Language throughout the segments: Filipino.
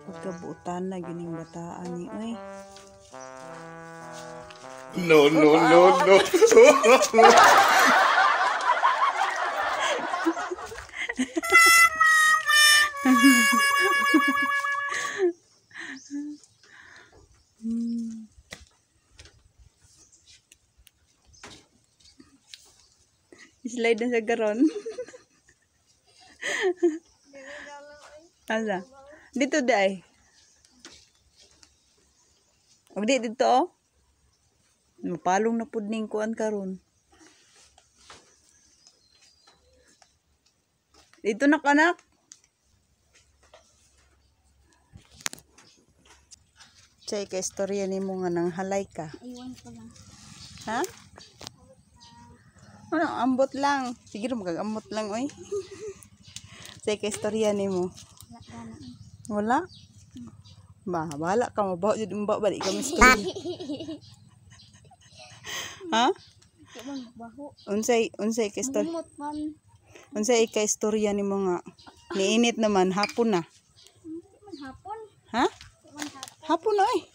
Pagkabuutan na gining bataan ni oy. No. Slide na sa garon. Asa? Dito day. Og di dito oh. Mapalong na pud ning kuan karon. Dito nak anak. Chay ka istorya nimo nga nang halay ka. Iwan ko lang. Ha? Ano, ambot lang. Sige ro magagambot lang oy. Chay ka istorya nimo. Wala? Ba, bahala ka mabaw jud umba balik kami story. Ha? Baho. Unsay ka istorya? Gumot man. Unsay ka istorya nimo nga niinit naman hapon na. Man hapon. Ha? Man hapon. Hapon oy.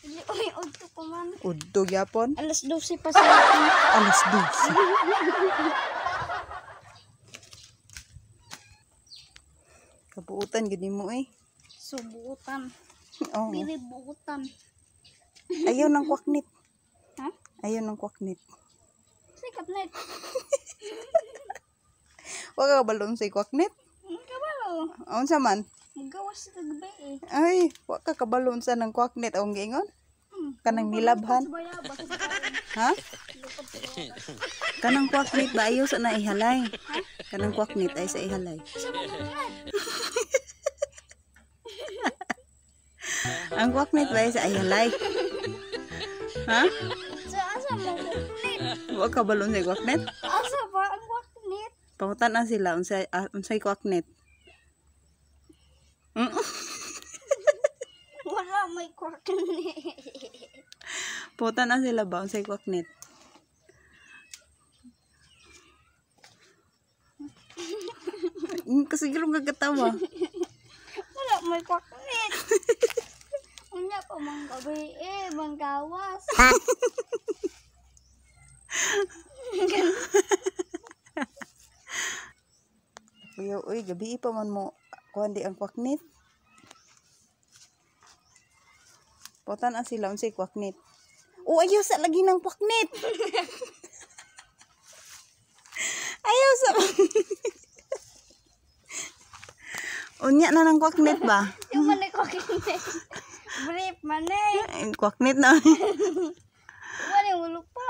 Dili oy udto ko man. Udto gyapon. Alas 12 pa sa akin. Alas 12. Kabuutan gid nimo eh. Subuutan. Oh. Dili buutan. Ayaw ng kwaknit. Ha? Ayaw ng kwaknit. Sikat net. Wa ka balon sa kwaknit. Kabalo. Unsa man? Magawas sa gabi eh. Ay, wa ka kabalon sa ng kwaknit ang giingon. Kanang nilabhan. Ha? Kanang kwaknit ba ayaw sa na ihalay? Kanang kwaknit ay sa ihalay. Ang kwaknit ba ay sa ihalay? Ha? Sa asa mo kwaknit? Wa ka balon sa kwaknit? Asa ba ang kwaknit? Pangutan na sila unsay kwaknit. Wala may kwaknit. Pangutan na sila ba unsay kwaknit. Kasi gano'n kagatawa. Wala may kwaknit. Unya pa mang gabi eh, mang gawas. Uy, gabi pa man mo kuhan di ang kwaknit. Potan na sila unsay kwaknit. O ayaw sa lagi ng kwaknit. Ayaw sa unya na ng kwaknit ba? Yung manay kwaknit. Brief manay. Kwaknit na. Wala yung lupa.